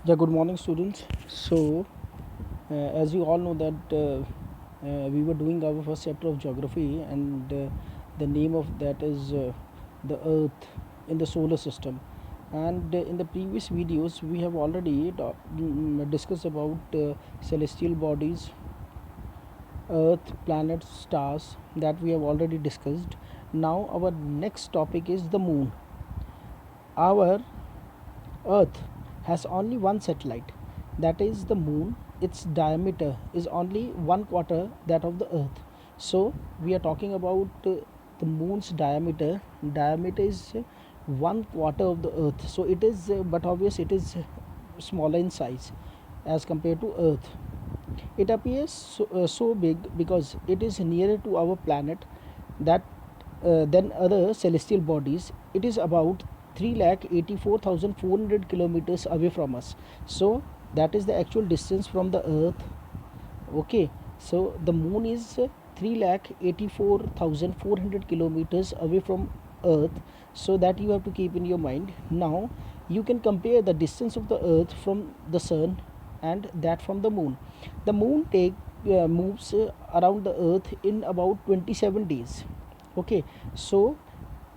Yeah, good morning, students. As you all know that we were doing our first chapter of geography, and the name of that is the Earth in the solar system. And in the previous videos, we have already discussed about celestial bodies, Earth, planets, stars that we have already discussed. Now, our next topic is the Moon. Our Earth has only one satellite, that is the Moon. Its diameter is only one quarter that of the Earth. So we are talking about the Moon's diameter. Diameter is one quarter of the Earth. So it is, but obvious it is smaller in size as compared to Earth. It appears so big because it is nearer to our planet that than other celestial bodies. It is about 3,84,400 kilometers away from us. So that is the actual distance from the Earth. Okay, so the Moon is 3,84,400 kilometers away from Earth. So that you have to keep in your mind. Now you can compare the distance of the Earth from the Sun and that from the Moon. The Moon moves around the Earth in about 27 days. Okay, so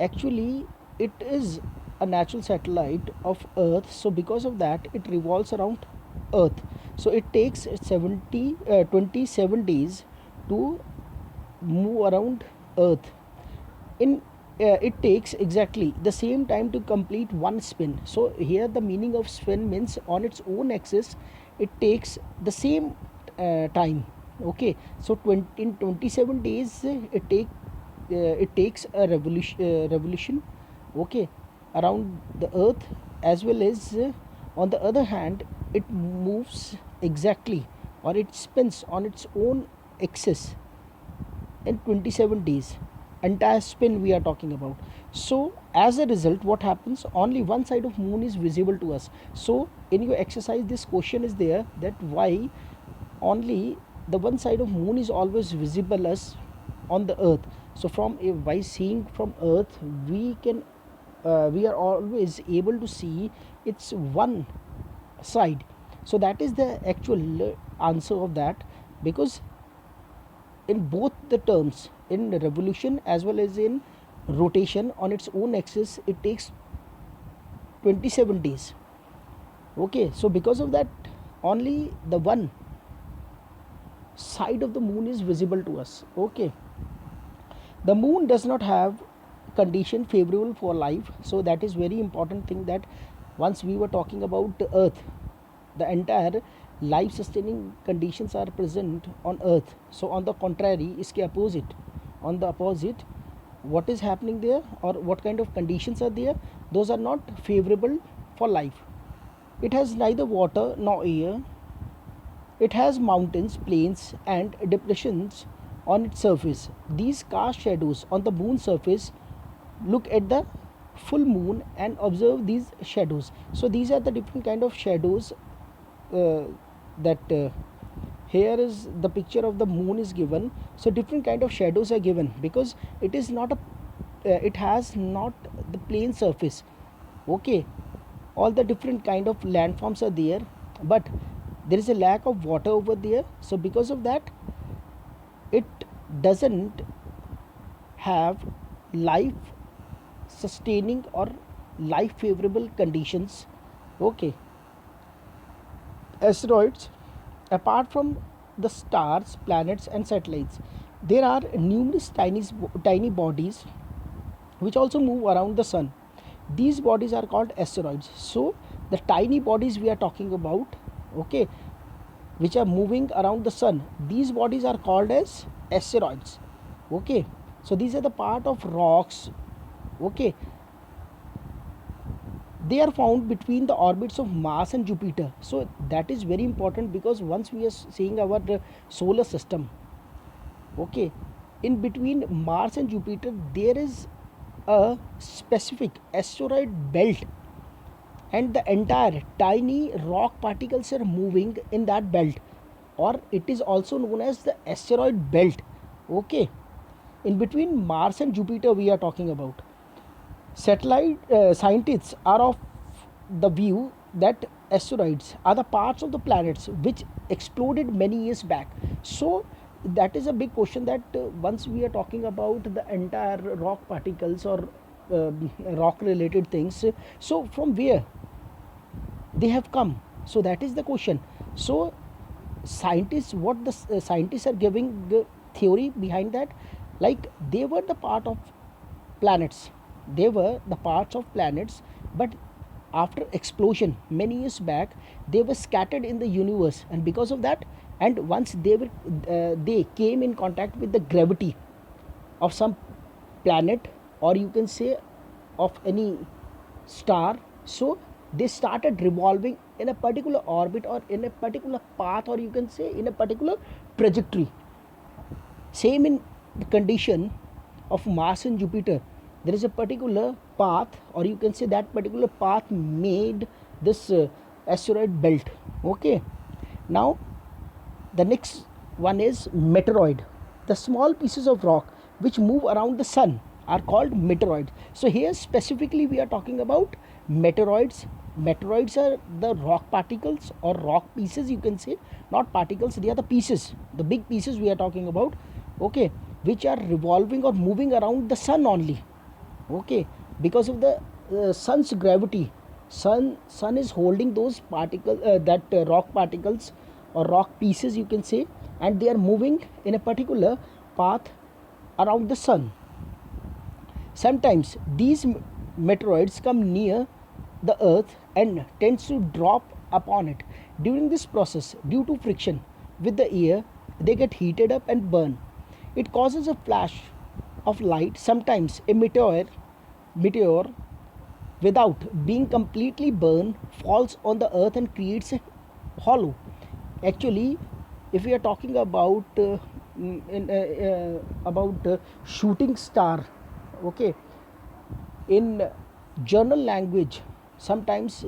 actually it is a natural satellite of Earth. So because of that, it revolves around Earth. So it takes 27 days to move around Earth. In It takes exactly the same time to complete one spin. So here the meaning of spin means on its own axis it takes the same time. Okay, so in 27 days it takes a revolution, okay, around the Earth, as well as on the other hand it moves exactly, or it spins on its own axis in 27 days. Entire spin we are talking about. So as a result, what happens, only one side of Moon is visible to us. So in your exercise this question is there, that why only the one side of Moon is always visible as on the Earth. So from by seeing from Earth, we are always able to see its one side. So that is the actual answer of that, because in both the terms, in revolution as well as in rotation on its own axis, it takes 27 days. Okay, so because of that, only the one side of the Moon is visible to us. Okay, the Moon does not have condition favorable for life. So that is very important thing, that once we were talking about the Earth, the entire life sustaining conditions are present on Earth. So on the contrary, iske opposite, on the opposite, what is happening there, or what kind of conditions are there, those are not favorable for life. It has neither water nor air. It has mountains, plains, and depressions on its surface. These cast shadows on the Moon's surface. Look at the full moon and observe these shadows. So these are the different kind of shadows uh, that here is the picture of the Moon is given. So different kind of shadows are given because it is not a it has not the plain surface. Okay, all the different kind of landforms are there, but there is a lack of water over there. So because of that, it doesn't have life sustaining or life favorable conditions. Okay, asteroids, apart from the stars, planets, and satellites, there are numerous tiny bodies which also move around the sun. These bodies are called asteroids. So the tiny bodies we are talking about, okay, which are moving around the sun, these bodies are called as asteroids. Okay, so these are the part of rocks. Okay, they are found between the orbits of Mars and Jupiter. So that is very important, because once we are seeing our solar system, okay, in between Mars and Jupiter there is a specific asteroid belt, and the entire tiny rock particles are moving in that belt, or it is also known as the asteroid belt. Okay, in between Mars and Jupiter we are talking about. Satellite scientists are of the view that asteroids are the parts of the planets which exploded many years back. So that is a big question, that once we are talking about the entire rock particles or rock related things, so from where they have come? So that is the question. So scientists, what the scientists are giving the theory behind that, like they were the part of planets, they were the parts of planets, but after explosion many years back they were scattered in the universe, and because of that, and once they came in contact with the gravity of some planet, or you can say of any star, so they started revolving in a particular orbit or in a particular path, or you can say in a particular trajectory. Same in the condition of Mars and Jupiter, there is a particular path, or you can say that particular path made this asteroid belt. Okay, now the next one is meteoroid. The small pieces of rock which move around the sun are called meteoroids. So here specifically we are talking about meteoroids. Meteoroids are the rock particles or rock pieces, you can say, not particles, they are the pieces, the big pieces we are talking about, okay, which are revolving or moving around the sun only. Okay, because of the sun's gravity, sun is holding those particles, that rock particles or rock pieces, you can say, and they are moving in a particular path around the sun. Sometimes these meteoroids come near the earth and tends to drop upon it. During this process, due to friction with the air, they get heated up and burn. It causes a flash of light. Sometimes a meteor without being completely burned falls on the earth and creates a hollow. Actually, if we are talking about shooting star, okay, in journal language, sometimes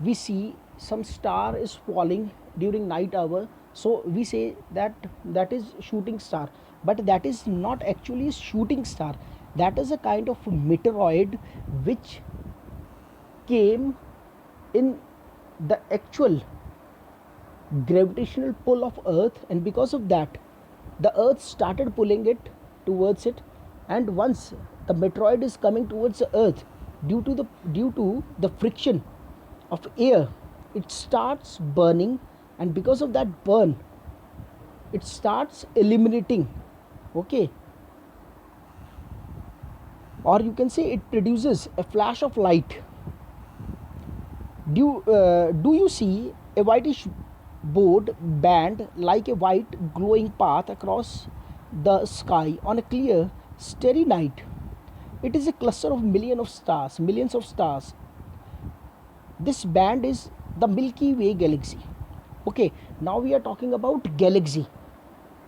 we see some star is falling during night hour, so we say that that is shooting star, but that is not actually shooting star. That is a kind of meteoroid which came in the actual gravitational pull of earth, and because of that the earth started pulling it towards it, and once the meteoroid is coming towards the earth, due to the friction of air, it starts burning, and because of that burn it starts eliminating, okay, or you can say it produces a flash of light. Do you see a whitish board band like a white glowing path across the sky on a clear, starry night? It is a cluster of millions of stars. This band is the Milky Way galaxy. Okay, now we are talking about galaxy.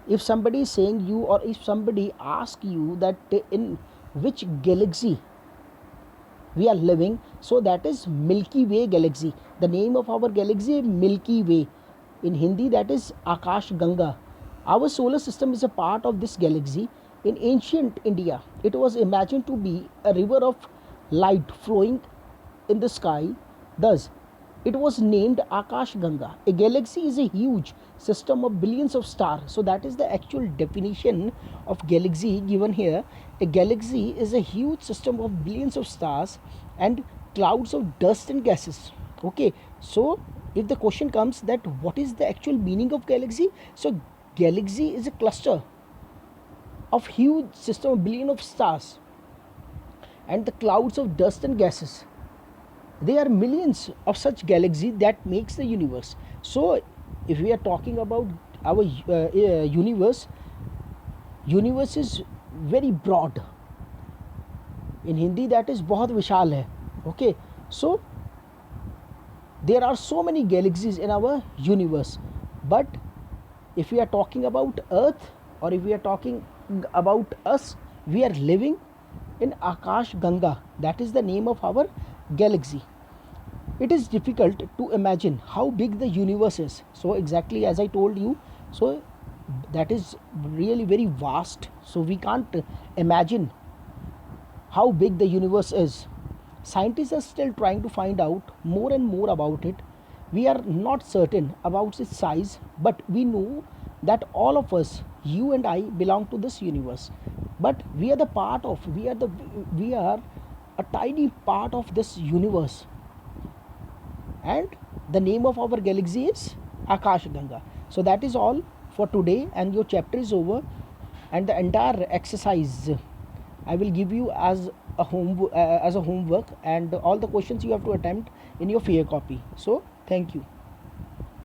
If somebody is saying you, or if somebody asks you that in which galaxy we are living, so that is Milky Way galaxy. The name of our galaxy is Milky Way. In Hindi that is Akash Ganga. Our solar system is a part of this galaxy. In ancient India, it was imagined to be a river of light flowing in the sky. Thus, it was named Akash Ganga. A galaxy is a huge system of billions of stars. So that is the actual definition of galaxy given here. A galaxy is a huge system of billions of stars and clouds of dust and gases. Okay, so if the question comes that what is the actual meaning of galaxy, so galaxy is a cluster of huge system of billion of stars and the clouds of dust and gases. There are millions of such galaxies that makes the universe. So if we are talking about our universe is very broad. In Hindi that is बहुत विशाल है. Okay, so there are so many galaxies in our universe, but if we are talking about earth, or if we are talking about us, we are living in Akash Ganga. That is the name of our galaxy. It is difficult to imagine how big the universe is. So exactly as I told you, so that is really very vast, so we can't imagine how big the universe is. Scientists are still trying to find out more and more about it. We are not certain about its size, but we know that all of us, you and I, belong to this universe. But we are the part of, we are a tiny part of this universe. And the name of our galaxy is Akash Ganga. So that is all for today, and your chapter is over. And the entire exercise I will give you as a homework, and all the questions you have to attempt in your fair copy. So thank you.